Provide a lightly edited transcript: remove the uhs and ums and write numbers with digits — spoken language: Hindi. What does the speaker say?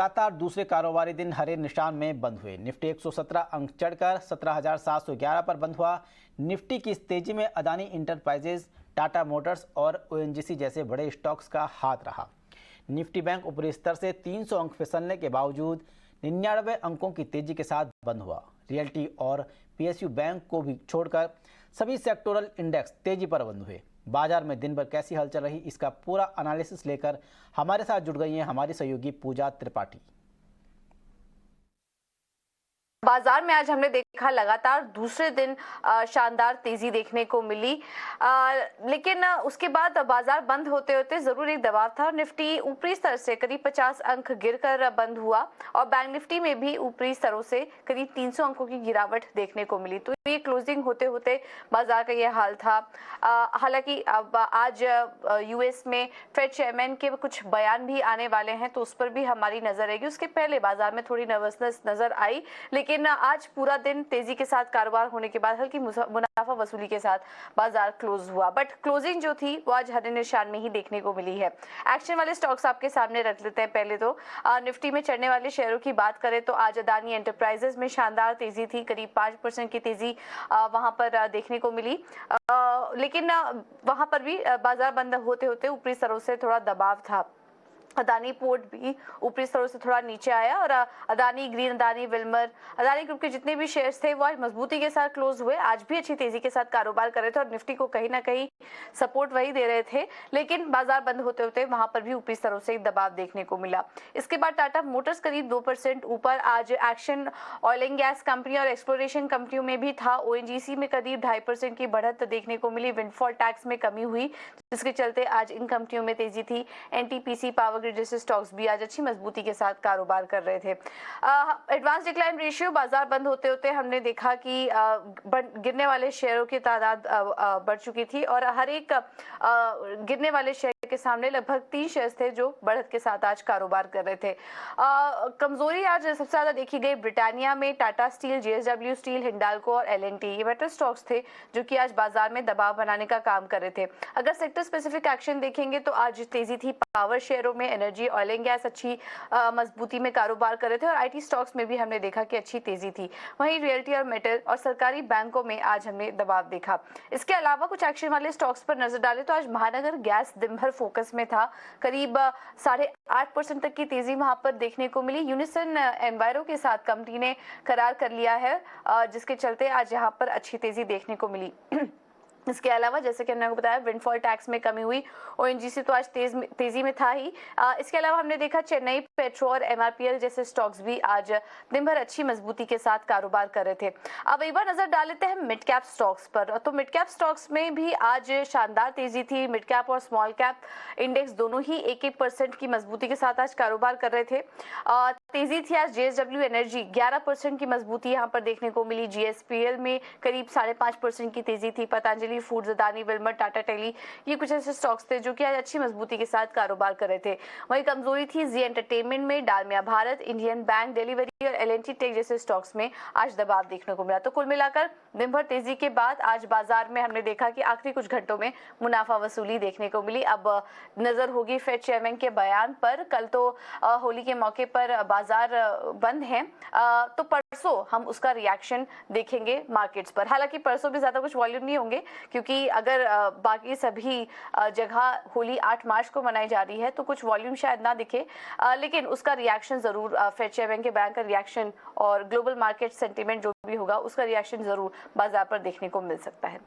लगातार दूसरे कारोबारी दिन हरे निशान में बंद हुए। निफ्टी 117 अंक चढ़कर 17,711 पर बंद हुआ। निफ्टी की इस तेजी में अदानी इंटरप्राइजेज, टाटा मोटर्स और ओएनजीसी जैसे बड़े स्टॉक्स का हाथ रहा। निफ्टी बैंक ऊपरी स्तर से 300 अंक फिसलने के बावजूद 99 अंकों की तेजी के साथ बंद हुआ। रियल्टी और पीएसयू बैंक को भी छोड़कर सभी सेक्टोरल इंडेक्स तेजी पर बंद हुए। बाजार में दिन भर कैसी हलचल रही, इसका पूरा एनालिसिस लेकर हमारे साथ जुड़ गई हैं हमारी सहयोगी पूजा त्रिपाठी। बाजार में आज हमने देखा लगातार दूसरे दिन शानदार तेजी देखने को मिली, लेकिन उसके बाद बाजार बंद होते होते जरूर एक दबाव था। निफ्टी ऊपरी स्तर से करीब 50 अंक गिरकर बंद हुआ और बैंक निफ्टी में भी ऊपरी स्तरों से करीब 300 अंकों की गिरावट देखने को मिली। तो ये क्लोजिंग होते होते बाजार का ये हाल था। हालांकि अब आज यूएस में फेड चेयरमैन के कुछ बयान भी आने वाले हैं, तो उस पर भी हमारी नजर रहेगी। उसके पहले बाजार में थोड़ी नर्वसनेस नजर आई, लेकिन आज पूरा दिन तेजी के साथ कारोबार होने के बाद हल्की मुनाफा वसूली के साथ बाजार क्लोज हुआ। बट क्लोजिंग जो थी वो आज हरे निशान में ही देखने को मिली है। एक्शन वाले स्टॉक्स आपके सामने रख लेते हैं। पहले तो निफ्टी में चढ़ने वाले शेयरों की बात करें तो आज अदानी एंटरप्राइजेज में शानदार तेजी थी, करीब 5% की तेजी वहां पर देखने को मिली, लेकिन वहां पर भी बाजार बंद होते होते ऊपरी स्तरों से थोड़ा दबाव था। अदानी पोर्ट भी ऊपरी स्तरों से थोड़ा नीचे आया और Adani green, Adani Wilmer, Adani group के जितने भी शेयर्स थे वो आज मजबूती के साथ क्लोज हुए। आज भी अच्छी तेजी के साथ कारोबार कर रहे थे और निफ्टी को कहीं ना कहीं सपोर्ट वही दे रहे थे, लेकिन बाजार बंद होते होते वहां पर भी ऊपरी स्तरों से एक दबाव देखने को मिला। इसके बाद टाटा मोटर्स करीब 2% ऊपर। आज action oil and gas company और एक्सप्लोरेशन कंपनियों में भी था। ओएनजीसी में करीब 2.5% की बढ़त देखने को मिली। विंडफॉल टैक्स में कमी हुई, जिसके चलते आज इन कंपनियों में तेजी थी। एनटीपीसी, पावर ग्रिड जैसे स्टॉक्स भी आज अच्छी मजबूती के साथ कारोबार कर रहे थे। एडवांस डिक्लाइन रेशियो बाजार बंद होते होते हमने देखा कि गिरने वाले शेयरों की तादाद बढ़ चुकी थी और हर एक गिरने वाले शेयर के सामने लगभग 3 शेयर्स थे जो बढ़त के साथ आज कारोबार कर रहे थे। कमजोरी आज सबसे ज्यादा देखी गई ब्रिटानिया में। Tata steel, JSW steel, Hindalco और एलएनटी ये मेटल स्टॉक्स थे जो कि आज बाजार में दबाव बनाने का काम कर रहे थे। अगर सेक्टर स्पेसिफिक एक्शन देखेंगे तो आज तेजी थी पावर शेयरों में। एनर्जी, ऑयल एंड गैस अच्छी मजबूती में कारोबार कर रहे थे और आईटी स्टॉक्स में भी हमने देखा कि अच्छी तेजी थी। वहीं रियल्टी और मेटल और सरकारी बैंकों में आज हमने दबाव देखा। इसके अलावा कुछ एक्शन वाले स्टॉक्स पर नजर डालें तो आज महानगर गैस दिन भर फोकस में था। करीब 8.5% तक की तेजी वहां पर देखने को मिली। यूनिसन एनवायरो के साथ कंपनी ने करार कर लिया है, जिसके चलते आज यहाँ पर अच्छी तेजी देखने को मिली। इसके अलावा जैसे कि हमने आपको बताया विंडफॉल टैक्स में कमी हुई। ओएनजीसी तो आज तेजी में था ही। इसके अलावा हमने देखा चेन्नई पेट्रो और एमआरपीएल जैसे स्टॉक्स भी आज दिन भर अच्छी मजबूती के साथ कारोबार कर रहे थे। अब एक बार नजर डाल लेते हैं मिड कैप स्टॉक्स पर। तो मिड कैप स्टॉक्स में भी आज शानदार तेजी थी। मिड कैप और स्मॉल कैप इंडेक्स दोनों ही 1-1% की मजबूती के साथ आज कारोबार कर रहे थे। तेजी थी आज जेएसडब्ल्यू एनर्जी, 11% की मजबूती यहाँ पर देखने को मिली। जीएसपीएल में करीब 5.5% की तेजी थी। Patanjali foods, Adani Wilmar, Tata tele ये कुछ ऐसे स्टॉक्स थे जो कि आज अच्छी मजबूती के साथ कारोबार कर रहे थे। वहीं कमजोरी थी जी एंटरटेनमेंट में। डालमिया भारत, इंडियन बैंक, डिलीवरी और एलएनटी टेक जैसे स्टॉक्स में आज दबाव देखने को मिला। तो कुल मिलाकर दिन भर तेजी के बाद आज बाजार में हमने देखा कि आखिरी कुछ घंटों में मुनाफा वसूली देखने को मिली। अब नजर होगी फेड चेयरमैन के बयान पर। कल तो होली के मौके पर बाजार बंद है, तो परसों हम उसका रिएक्शन देखेंगे मार्केट्स पर। हालांकि परसों भी ज्यादा कुछ वॉल्यूम नहीं होंगे, क्योंकि अगर बाकी सभी जगह होली 8 मार्च को मनाई जा रही है तो कुछ वॉल्यूम शायद ना दिखे, लेकिन उसका रिएक्शन जरूर फेड चेयरमैन के बयान का रिएक्शन और ग्लोबल मार्केट सेंटीमेंट जो भी होगा उसका रिएक्शन जरूर बाजार पर देखने को मिल सकता है।